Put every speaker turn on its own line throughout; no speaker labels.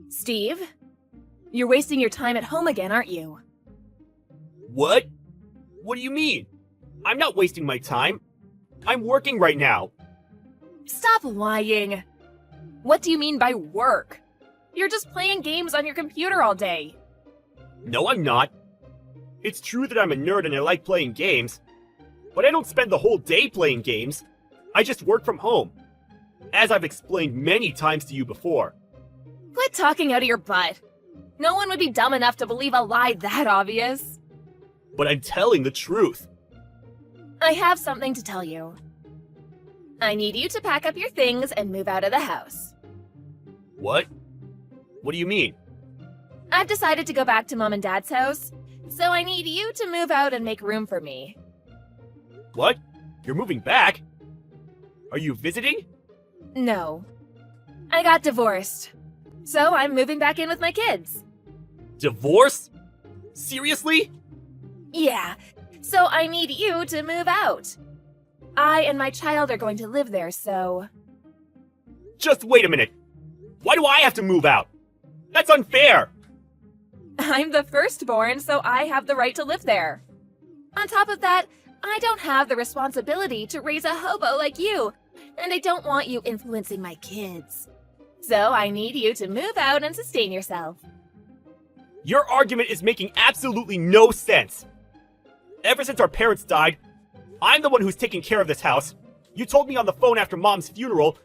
Steve? You're wasting your time at home again, aren't you?
What? What do you mean? I'm not wasting my time. I'm working right now.
Stop lying. What do you mean by work? You're just playing games on your computer all day.
No, I'm not. It's true that I'm a nerd and I like playing games, but I don't spend the whole day playing games. I just work from home, as I've explained many times to you before.
Quit talking out of your butt. No one would be dumb enough to believe a lie that obvious.
But I'm telling the truth.
I have something to tell you. I need you to pack up your things and move out of the house.
What? What do you mean?
I've decided to go back to Mom and Dad's house, so I need you to move out and make room for me.
What? You're moving back? Are you visiting?
No. I got divorced, so I'm moving back in with my kids.
Divorce? Seriously?
Yeah, so I need you to move out. I and my child are going to live there, so...
Just wait a minute. Why do I have to move out? That's unfair!
I'm the firstborn, so I have the right to live there. On top of that, I don't have the responsibility to raise a hobo like you, and I don't want you influencing my kids. So I need you to move out and sustain yourself.
Your argument is making absolutely no sense. Ever since our parents died, I'm the one who's taking care of this house. You told me on the phone after Mom's funeral,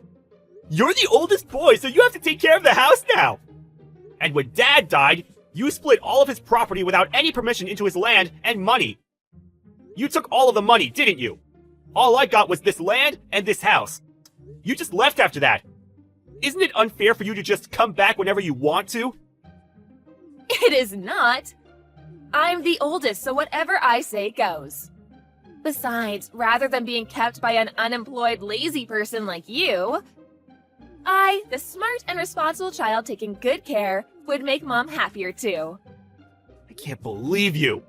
you're the oldest boy, so you have to take care of the house now. And when Dad died, you split all of his property without any permission into his land and money. You took all of the money, didn't you? All I got was this land and this house. You just left after that. Isn't it unfair for you to just come back whenever you want to?
It is not. I'm the oldest, so whatever I say goes. Besides, rather than being kept by an unemployed, lazy person like you, I, the smart and responsible child taking good care, would make Mom happier too.
I can't believe you.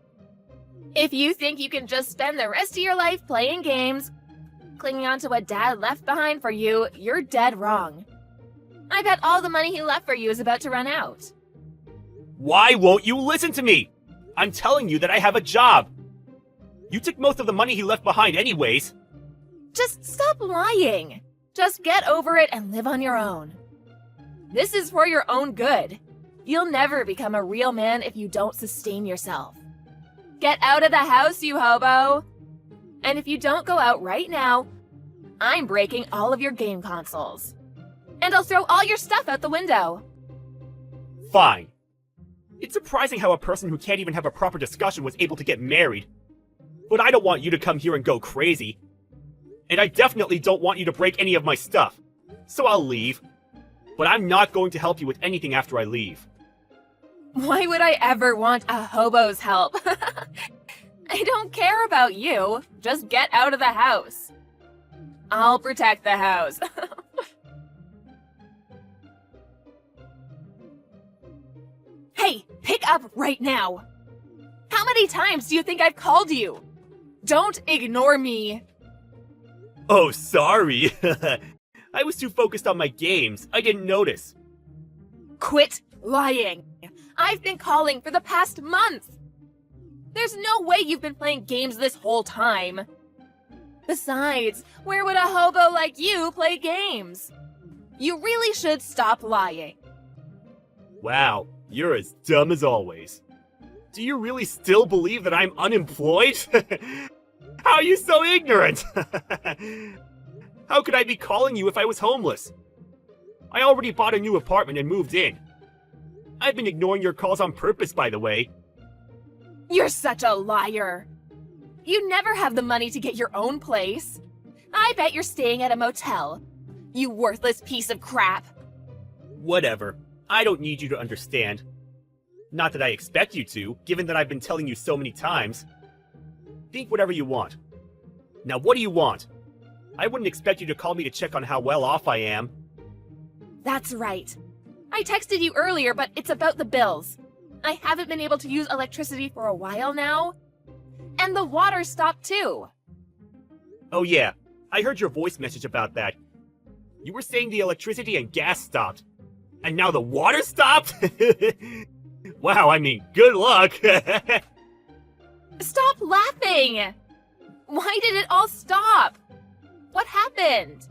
If you think you can just spend the rest of your life playing games, clinging on to what Dad left behind for you, you're dead wrong. I bet all the money he left for you is about to run out.
Why won't you listen to me? I'm telling you that I have a job. You took most of the money he left behind anyways.
Just stop lying. Just get over it and live on your own. This is for your own good. You'll never become a real man if you don't sustain yourself. Get out of the house, you hobo! And if you don't go out right now, I'm breaking all of your game consoles. And I'll throw all your stuff out the window.
Fine. It's surprising how a person who can't even have a proper discussion was able to get married. But I don't want you to come here and go crazy. And I definitely don't want you to break any of my stuff. So I'll leave. But I'm not going to help you with anything after I leave.
Why would I ever want a hobo's help? I don't care about you. Just get out of the house. I'll protect the house. Hey, pick up right now. How many times do you think I've called you? Don't ignore me.
Oh, sorry. I was too focused on my games. I didn't notice.
Quit lying. I've been calling for the past month. There's no way you've been playing games this whole time. Besides, where would a hobo like you play games? You really should stop lying.
Wow, you're as dumb as always. Do you really still believe that I'm unemployed? How are you so ignorant? How could I be calling you if I was homeless? I already bought a new apartment and moved in. I've been ignoring your calls on purpose, by the way.
You're such a liar. You never have the money to get your own place. I bet you're staying at a motel. You worthless piece of crap.
Whatever. I don't need you to understand. Not that I expect you to, given that I've been telling you so many times. Think whatever you want. Now what do you want? I wouldn't expect you to call me to check on how well off I am.
That's right. I texted you earlier, but it's about the bills. I haven't been able to use electricity for a while now. And the water stopped too.
Oh yeah, I heard your voice message about that. You were saying the electricity and gas stopped. And now the water stopped? Wow, I mean, good luck.
Stop laughing! Why did it all stop? What happened?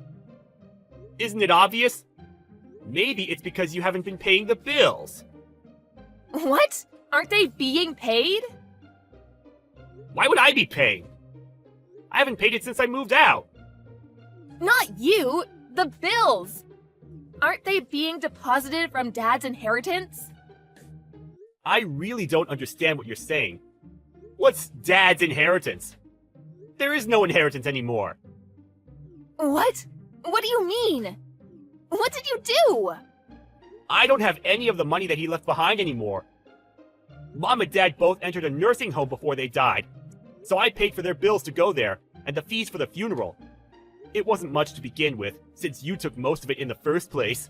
Isn't it obvious? Maybe it's because you haven't been paying the bills.
What? Aren't they being paid?
Why would I be paying? I haven't paid it since I moved out.
Not you! The bills! Aren't they being deposited from Dad's inheritance?
I really don't understand what you're saying. What's Dad's inheritance? There is no inheritance anymore.
What? What do you mean? What did you do?
I don't have any of the money that he left behind anymore. Mom and Dad both entered a nursing home before they died, so I paid for their bills to go there, and the fees for the funeral. It wasn't much to begin with, since you took most of it in the first place.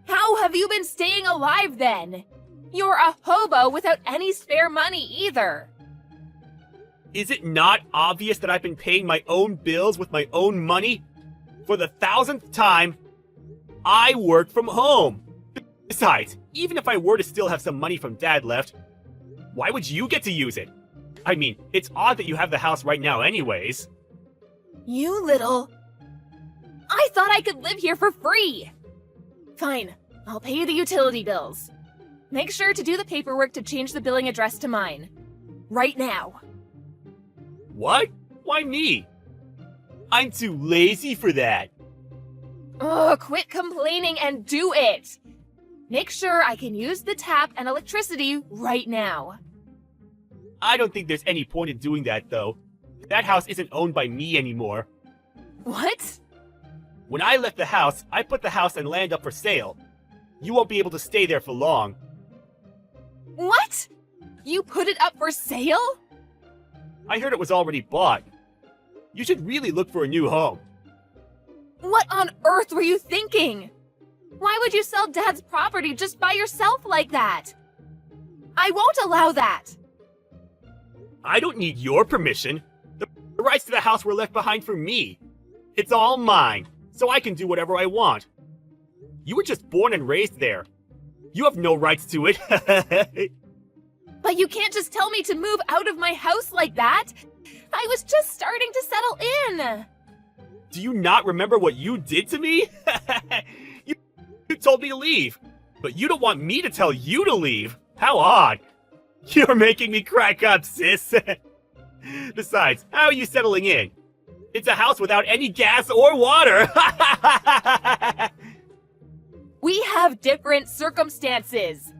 How have you been staying alive then? You're a hobo without any spare money either.
Is it not obvious that I've been paying my own bills with my own money? For the 1000th time, I work from home. Besides, even if I were to still have some money from Dad left, why would you get to use it? I mean, it's odd that you have the house right now anyways.
You little... I thought I could live here for free! Fine, I'll pay you the utility bills. Make sure to do the paperwork to change the billing address to mine. Right now.
What? Why me? I'm too lazy for that.
Ugh, quit complaining and do it! Make sure I can use the tap and electricity right now.
I don't think there's any point in doing that, though. That house isn't owned by me anymore.
What?
When I left the house, I put the house and land up for sale. You won't be able to stay there for long.
What? You put it up for sale?
I heard it was already bought. You should really look for a new home.
What on earth were you thinking? Why would you sell Dad's property just by yourself like that? I won't allow that.
I don't need your permission. The rights to the house were left behind for me. It's all mine, so I can do whatever I want. You were just born and raised there. You have no rights to it.
But you can't just tell me to move out of my house like that. I was just starting to settle in.
Do you not remember what you did to me? You told me to leave, but you don't want me to tell you to leave. How odd. You're making me crack up, sis. Besides, how are you settling in? It's a house without any gas or water.
We have different circumstances.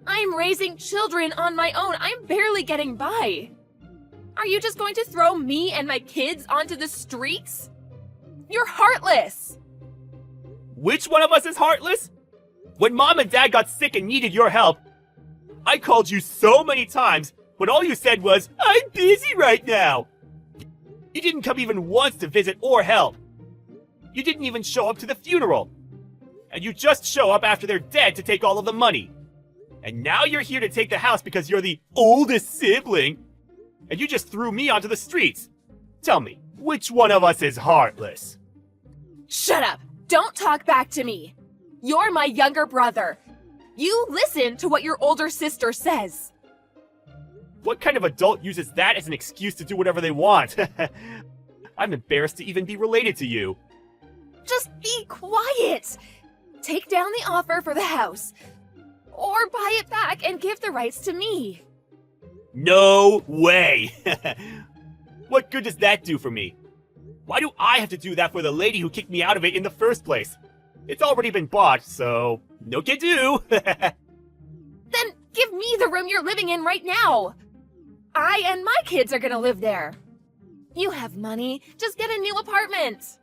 I'm raising children on my own. I'm barely getting by. Are you just going to throw me and my kids onto the streets? You're heartless.
Which one of us is heartless? When Mom and Dad got sick and needed your help, I called you so many times, but all you said was, "I'm busy right now." You didn't come even once to visit or help. You didn't even show up to the funeral. And you just show up after they're dead to take all of the money. And now you're here to take the house because you're the oldest sibling. And you just threw me onto the streets. Tell me, which one of us is heartless?
Shut up. Don't talk back to me. You're my younger brother. You listen to what your older sister says.
What kind of adult uses that as an excuse to do whatever they want? I'm embarrassed to even be related to you.
Just be quiet. Take down the offer for the house. Or buy it back and give the rights to me.
No way! What good does that do for me? Why do I have to do that for the lady who kicked me out of it in the first place? It's already been bought, so no can do.
Then give me the room you're living in right now. I and my kids are gonna live there. You have money, just get a new apartment.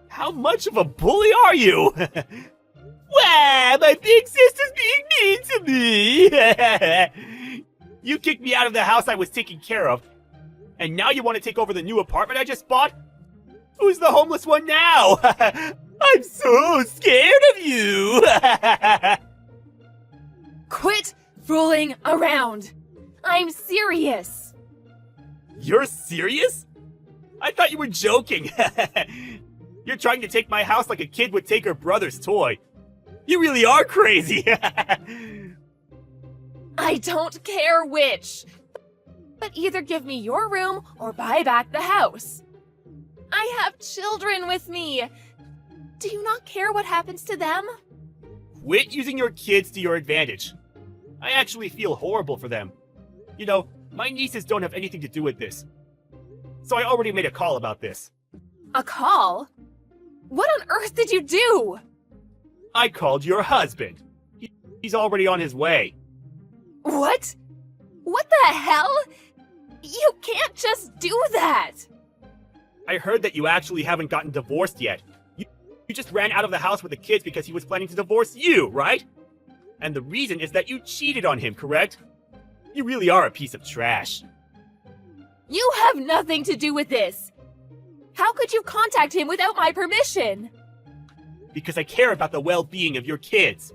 How much of a bully are you? Wow, my big sister's being mean to me. You kicked me out of the house I was taking care of, and now you want to take over the new apartment I just bought? Who's the homeless one now? I'm so scared of you.
Quit fooling around. I'm serious.
You're serious? I thought you were joking. You're trying to take my house like a kid would take her brother's toy. You really are crazy!
I don't care which. But either give me your room or buy back the house. I have children with me. Do you not care what happens to them?
Quit using your kids to your advantage. I actually feel horrible for them. You know, my nieces don't have anything to do with this. So I already made a call about this.
A call? What on earth did you do?
I called your husband. He's already on his way.
What? What the hell? You can't just do that!
I heard that you actually haven't gotten divorced yet. You just ran out of the house with the kids because he was planning to divorce you, right? And the reason is that you cheated on him, correct? You really are a piece of trash.
You have nothing to do with this! How could you contact him without my permission?
Because I care about the well-being of your kids.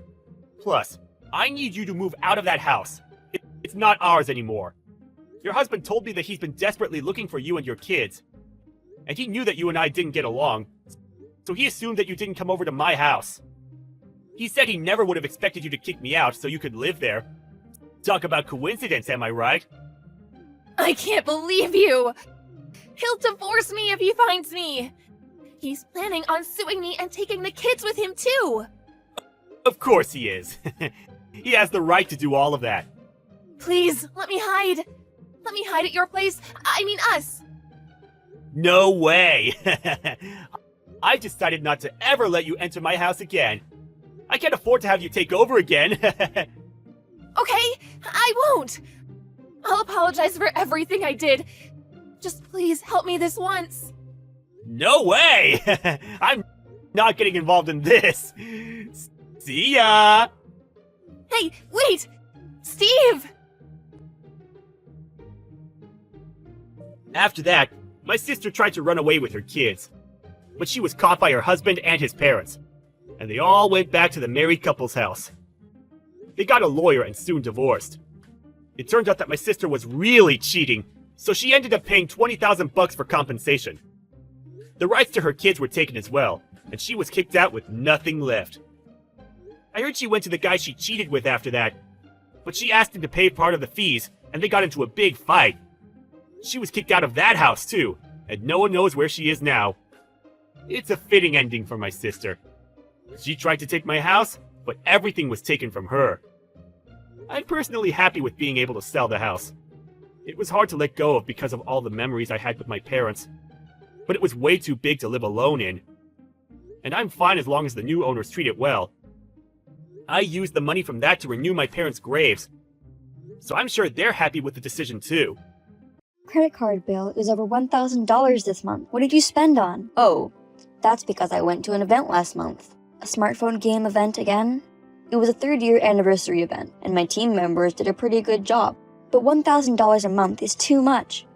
Plus, I need you to move out of that house. It's not ours anymore. Your husband told me that he's been desperately looking for you and your kids. And he knew that you and I didn't get along, so he assumed that you didn't come over to my house. He said he never would have expected you to kick me out so you could live there. Talk about coincidence, am I right?
I can't believe you! He'll divorce me if he finds me! He's planning on suing me and taking the kids with him too!
Of course he is. He has the right to do all of that.
Please, let me hide! Let me hide at your place. I mean us!
No way! I've decided not to ever let you enter my house again. I can't afford to have you take over again.
Okay, I won't! I'll apologize for everything I did. Just please help me this once.
No way! I'm not getting involved in this. See ya!
Hey, wait! Steve!
After that, my sister tried to run away with her kids. But she was caught by her husband and his parents. And they all went back to the married couple's house. They got a lawyer and soon divorced. It turned out that my sister was really cheating, so she ended up paying $20,000 for compensation. The rights to her kids were taken as well, and she was kicked out with nothing left. I heard she went to the guy she cheated with after that, but she asked him to pay part of the fees, and they got into a big fight. She was kicked out of that house too, and no one knows where she is now. It's a fitting ending for my sister. She tried to take my house, but everything was taken from her. I'm personally happy with being able to sell the house. It was hard to let go of because of all the memories I had with my parents, but it was way too big to live alone in. And I'm fine as long as the new owners treat it well. I used the money from that to renew my parents' graves, so I'm sure they're happy with the decision too.
Credit card bill is over $1,000 this month. What did you spend on? Oh, that's because I went to an event last month. A smartphone game event again? It was a 3rd-year anniversary event, and my team members did a pretty good job. But $1,000 a month is too much.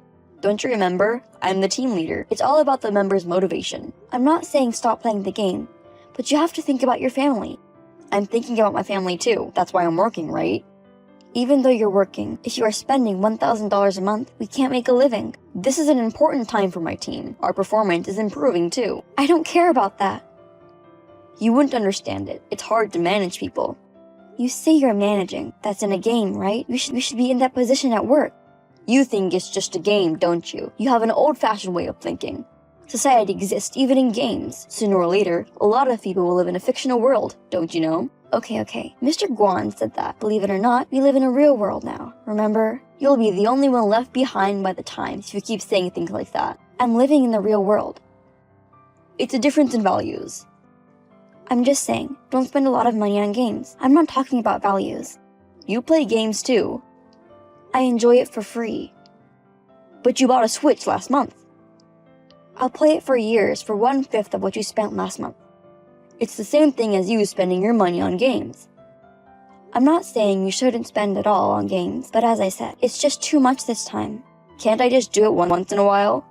Don't you remember? I'm the team leader. It's all about the members' motivation. I'm not saying stop playing the game, but you have to think about your family. I'm thinking about my family too. That's why I'm working, right? Even though you're working, if you are spending $1,000 a month, we can't make a living. This is an important time for my team. Our performance is improving too. I don't care about that. You wouldn't understand it. It's hard to manage people. You say you're managing. That's in a game, right? We should be in that position at work. You think it's just a game, don't you? You have an old-fashioned way of thinking. Society exists even in games. Sooner or later, a lot of people will live in a fictional world, don't you know? Okay. Mr. Guan said that. Believe it or not, we live in a real world now. Remember? You'll be the only one left behind by the times if you keep saying things like that. I'm living in the real world. It's a difference in values. I'm just saying, don't spend a lot of money on games. I'm not talking about values. You play games too. I enjoy it for free. But you bought a Switch last month. I'll play it for years for 1/5 of what you spent last month. It's the same thing as you spending your money on games. I'm not saying you shouldn't spend it all on games, but as I said, it's just too much this time. Can't I just do it once in a while?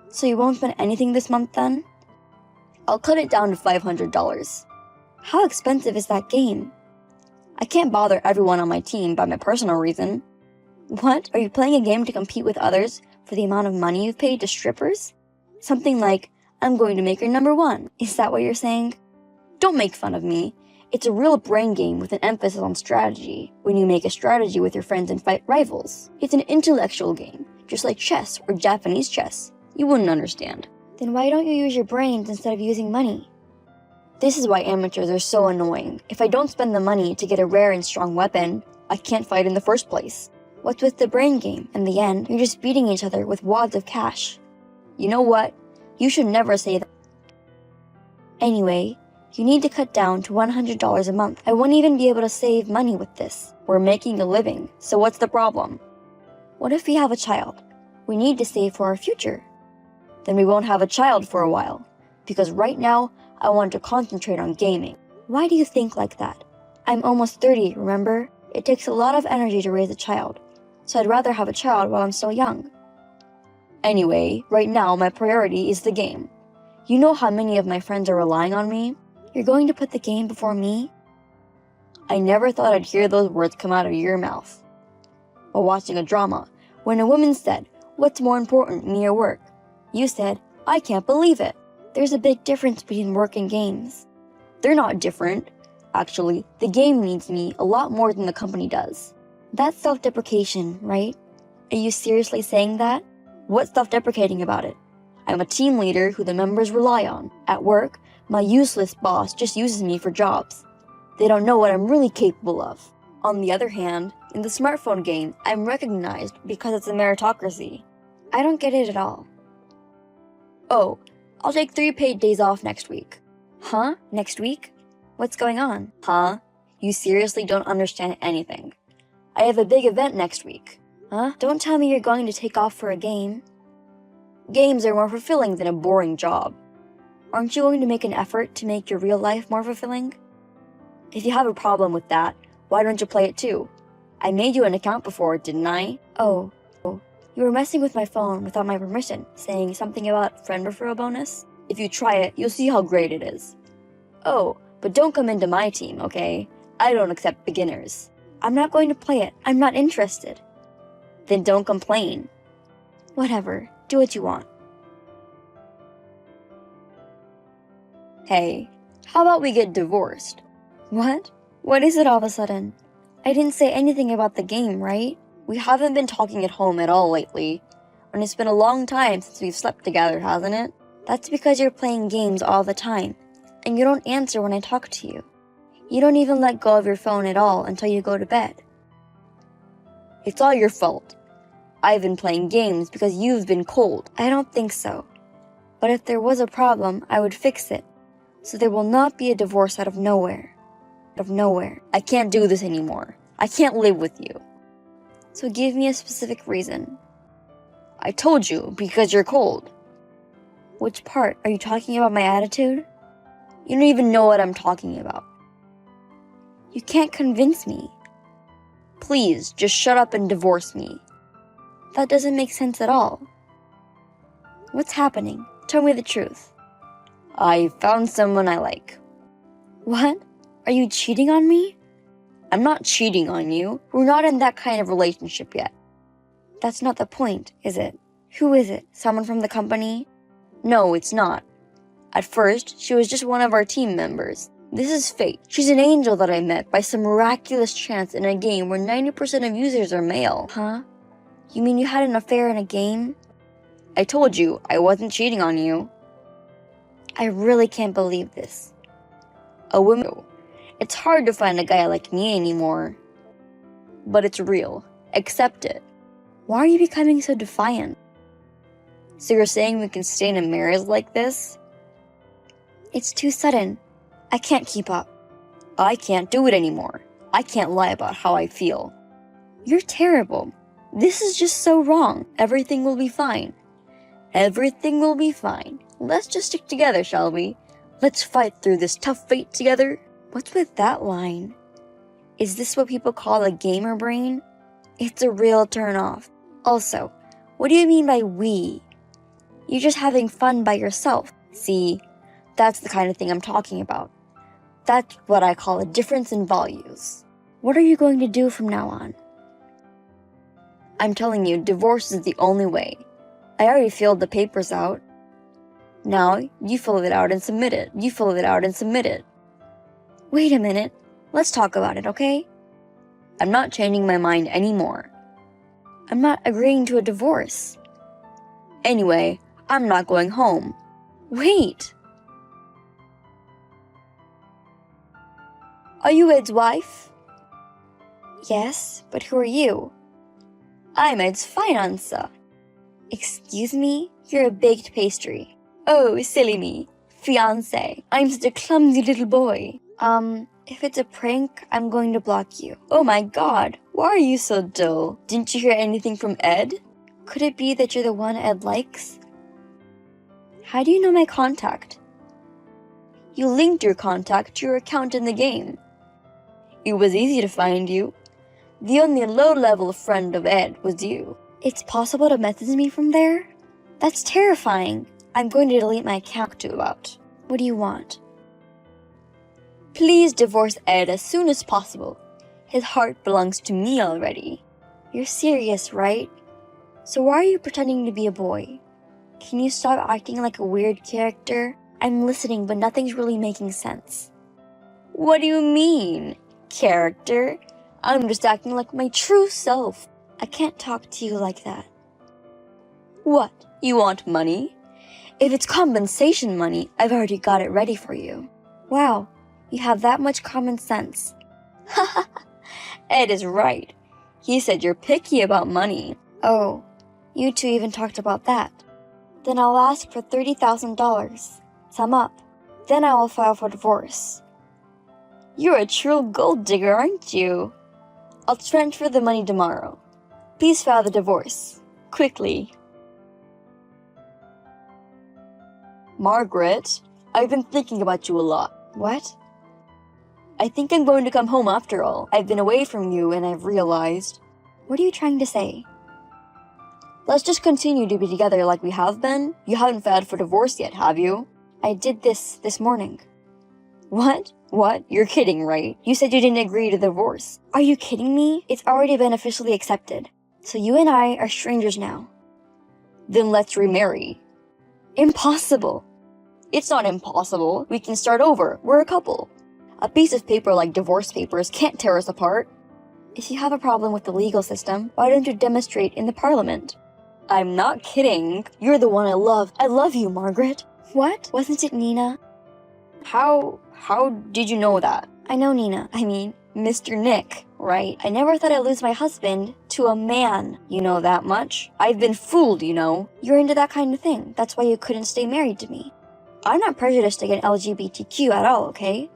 So you won't spend anything this month then? I'll cut it down to $500. How expensive is that game? I can't bother everyone on my team by my personal reason. What? Are you playing a game to compete with others for the amount of money you've paid to strippers? Something like, I'm going to make her number 1. Is that what you're saying? Don't make fun of me. It's a real brain game with an emphasis on strategy. When you make a strategy with your friends and fight rivals, it's an intellectual game, just like chess or Japanese chess. You wouldn't understand. Then why don't you use your brains instead of using money? This is why amateurs are so annoying. If I don't spend the money to get a rare and strong weapon, I can't fight in the first place. What's with the brain game? In the end, you're just beating each other with wads of cash. You know what? You should never say that. Anyway, you need to cut down to $100 a month. I won't even be able to save money with this. We're making a living, so what's the problem? What if we have a child? We need to save for our future. Then we won't have a child for a while, because right now, I want to concentrate on gaming. Why do you think like that? I'm almost 30, remember? It takes a lot of energy to raise a child, so I'd rather have a child while I'm still young. Anyway, right now my priority is the game. You know how many of my friends are relying on me? You're going to put the game before me? I never thought I'd hear those words come out of your mouth. While watching a drama, when a woman said, "What's more important, me or work?" You said, "I can't believe it." There's a big difference between work and games. They're not different. Actually, the game needs me a lot more than the company does. That's self-deprecation, right? Are you seriously saying that? What's self-deprecating about it? I'm a team leader who the members rely on. At work, my useless boss just uses me for jobs. They don't know what I'm really capable of. On the other hand, in the smartphone game, I'm recognized because it's a meritocracy. I don't get it at all. Oh, I'll take 3 paid days off next week. Huh? Next week? What's going on? Huh? You seriously don't understand anything. I have a big event next week. Huh? Don't tell me you're going to take off for a game. Games are more fulfilling than a boring job. Aren't you going to make an effort to make your real life more fulfilling? If you have a problem with that, why don't you play it too? I made you an account before, didn't I? Oh, you were messing with my phone without my permission, saying something about friend referral bonus? If you try it, you'll see how great it is. Oh, but don't come into my team, okay? I don't accept beginners. I'm not going to play it. I'm not interested. Then don't complain. Whatever. Do what you want. Hey, how about we get divorced? What? What is it all of a sudden? I didn't say anything about the game, right? We haven't been talking at home at all lately. And it's been a long time since we've slept together, hasn't it? That's because you're playing games all the time. And you don't answer when I talk to you. You don't even let go of your phone at all until you go to bed. It's all your fault. I've been playing games because you've been cold. I don't think so. But if there was a problem, I would fix it. So there will not be a divorce out of nowhere. I can't do this anymore. I can't live with you. So give me a specific reason. I told you, because you're cold. Which part? Are you talking about my attitude? You don't even know what I'm talking about. You can't convince me. Please, just shut up and divorce me. That doesn't make sense at all. What's happening? Tell me the truth. I found someone I like. What? Are you cheating on me? I'm not cheating on you. We're not in that kind of relationship yet. That's not the point, is it? Who is it? Someone from the company? No, it's not. At first, she was just one of our team members. This is fate. She's an angel that I met by some miraculous chance in a game where 90% of users are male. Huh? You mean you had an affair in a game? I told you, I wasn't cheating on you. I really can't believe this. A woman. It's hard to find a guy like me anymore. But it's real. Accept it. Why are you becoming so defiant? So you're saying we can stay in a marriage like this? It's too sudden. I can't keep up. I can't do it anymore. I can't lie about how I feel. You're terrible. This is just so wrong. Everything will be fine. Everything will be fine. Let's just stick together, shall we? Let's fight through this tough fate together. What's with that line? Is this what people call a gamer brain? It's a real turn-off. Also, what do you mean by we? You're just having fun by yourself. See, that's the kind of thing I'm talking about. That's what I call a difference in values. What are you going to do from now on? I'm telling you, divorce is the only way. I already filled the papers out. Now, you fill it out and submit it. Wait a minute. Let's talk about it, okay? I'm not changing my mind anymore. I'm not agreeing to a divorce. Anyway, I'm not going home. Wait! Are you Ed's wife? Yes, but who are you? I'm Ed's financer. Excuse me? You're a baked pastry. Oh, silly me. Fiancé. I'm such a clumsy little boy. If it's a prank, I'm going to block you. Oh my god, why are you so dull? Didn't you hear anything from Ed? Could it be that you're the one Ed likes? How do you know my contact? You linked your contact to your account in the game. It was easy to find you. The only low-level friend of Ed was you. It's possible to message me from there? That's terrifying. I'm going to delete my account too about. What do you want? Please divorce Ed as soon as possible. His heart belongs to me already. You're serious, right? So why are you pretending to be a boy? Can you stop acting like a weird character? I'm listening, but nothing's really making sense. What do you mean, character? I'm just acting like my true self. I can't talk to you like that. What? You want money? If it's compensation money, I've already got it ready for you. Wow, you have that much common sense. Haha, Ed is right. He said you're picky about money. Oh, you two even talked about that. Then I'll ask for $30,000. Sum up. Then I will file for divorce. You're a true gold digger, aren't you? I'll transfer the money tomorrow. Please file the divorce. Quickly. Margaret, I've been thinking about you a lot. What? I think I'm going to come home after all. I've been away from you and I've realized. What are you trying to say? Let's just continue to be together like we have been. You haven't filed for divorce yet, have you? I did this morning. What? What? You're kidding, right? You said you didn't agree to the divorce. Are you kidding me? It's already been officially accepted. So you and I are strangers now. Then let's remarry. Impossible. It's not impossible. We can start over. We're a couple. A piece of paper like divorce papers can't tear us apart. If you have a problem with the legal system, why don't you demonstrate in the parliament? I'm not kidding. You're the one I love. I love you, Margaret. What? Wasn't it Nina? How did you know that? I know Nina. I mean, Mr. Nick, right? I never thought I'd lose my husband to a man. You know that much? I've been fooled, you know. You're into that kind of thing. That's why you couldn't stay married to me. I'm not prejudiced against LGBTQ at all, okay?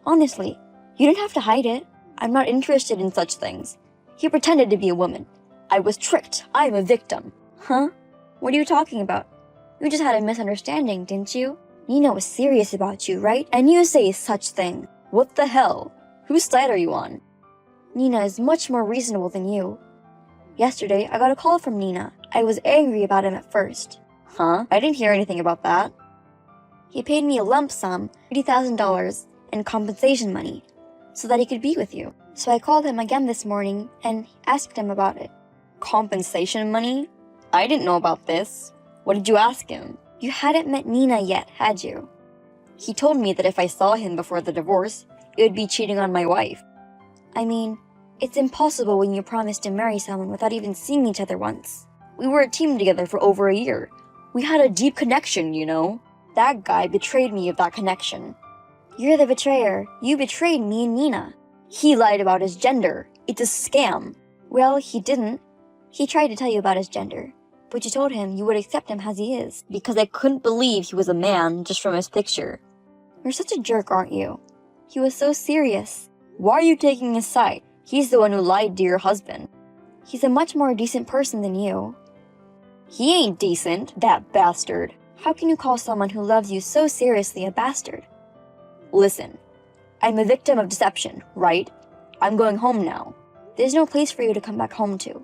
Honestly, you didn't have to hide it. I'm not interested in such things. He pretended to be a woman. I was tricked. I'm a victim. Huh? What are you talking about? You just had a misunderstanding, didn't you? Nina was serious about you, right? And you say such thing. What the hell? Whose side are you on? Nina is much more reasonable than you. Yesterday, I got a call from Nina. I was angry about him at first. Huh? I didn't hear anything about that. He paid me a lump sum, $30,000, in compensation money, so that he could be with you. So I called him again this morning and asked him about it. Compensation money? I didn't know about this. What did you ask him? You hadn't met Nina yet, had you? He told me that if I saw him before the divorce, it would be cheating on my wife. I mean, it's impossible when you promise to marry someone without even seeing each other once. We were a team together for over a year. We had a deep connection, you know. That guy betrayed me of that connection. You're the betrayer. You betrayed me and Nina. He lied about his gender. It's a scam. Well, he didn't. He tried to tell you about his gender, but you told him you would accept him as he is, because I couldn't believe he was a man just from his picture. You're such a jerk, aren't you? He was so serious. Why are you taking his side? He's the one who lied to your husband. He's a much more decent person than you. He ain't decent, that bastard. How can you call someone who loves you so seriously a bastard? Listen, I'm a victim of deception, right? I'm going home now. There's no place for you to come back home to.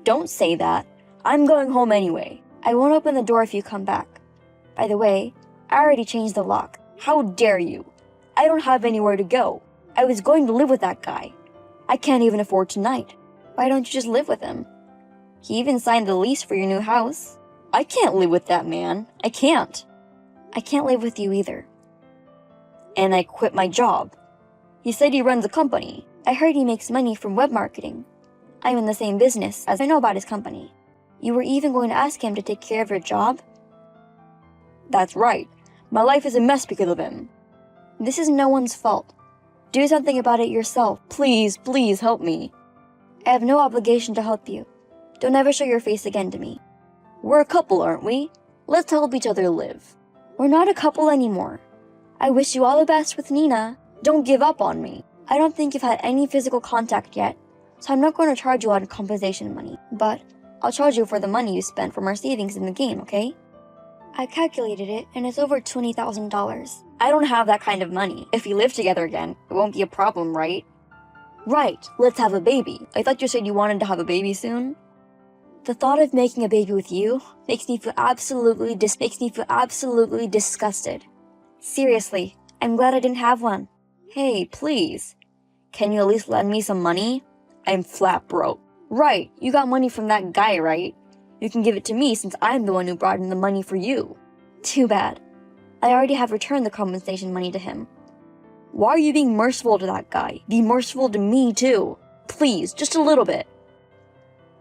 Don't say that. I'm going home anyway. I won't open the door if you come back. By the way, I already changed the lock. How dare you? I don't have anywhere to go. I was going to live with that guy. I can't even afford tonight. Why don't you just live with him? He even signed the lease for your new house. I can't live with that man. I can't. I can't live with you either. and I quit my job. He said he runs a company. I heard he makes money from web marketing. I'm in the same business as I know about his company. You were even going to ask him to take care of your job? That's right. My life is a mess because of him. This is no one's fault. Do something about it yourself. Please, please help me. I have no obligation to help you. Don't ever show your face again to me. We're a couple, aren't we? Let's help each other live. We're not a couple anymore. I wish you all the best with Nina. Don't give up on me. I don't think you've had any physical contact yet, so I'm not going to charge you on compensation money, but I'll charge you for the money you spent from our savings in the game, okay? I calculated it, and it's over $20,000. I don't have that kind of money. If we live together again, it won't be a problem, right? Right, let's have a baby. I thought you said you wanted to have a baby soon. The thought of making a baby with you makes me feel absolutely disgusted. Seriously, I'm glad I didn't have one. Hey, please. Can you at least lend me some money? I'm flat broke. Right, you got money from that guy, right? You can give it to me since I'm the one who brought in the money for you. Too bad. I already have returned the compensation money to him. Why are you being merciful to that guy? Be merciful to me too. Please, just a little bit.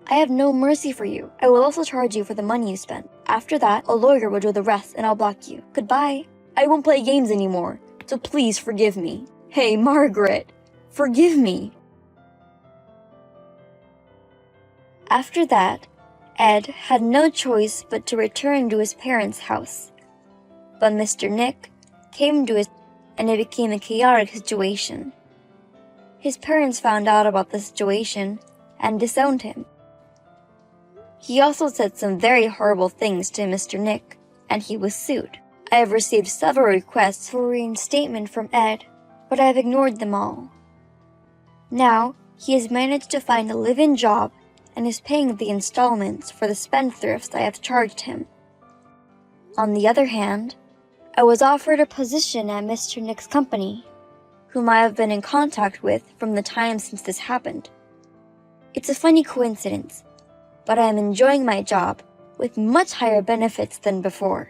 I have no mercy for you. I will also charge you for the money you spent. After that, a lawyer will do the rest and I'll block you. Goodbye. I won't play games anymore, so please forgive me. Hey, Margaret, forgive me. After that, Ed had no choice but to return to his parents' house. But Mr. Nick came to his and it became a chaotic situation. His parents found out about the situation and disowned him. He also said some very horrible things to Mr. Nick, and he was sued. I have received several requests for reinstatement from Ed, but I have ignored them all. Now, he has managed to find a live-in job and is paying the installments for the spendthrifts I have charged him. On the other hand, I was offered a position at Mr. Nick's company, whom I have been in contact with from the time since this happened. It's a funny coincidence, but I am enjoying my job with much higher benefits than before.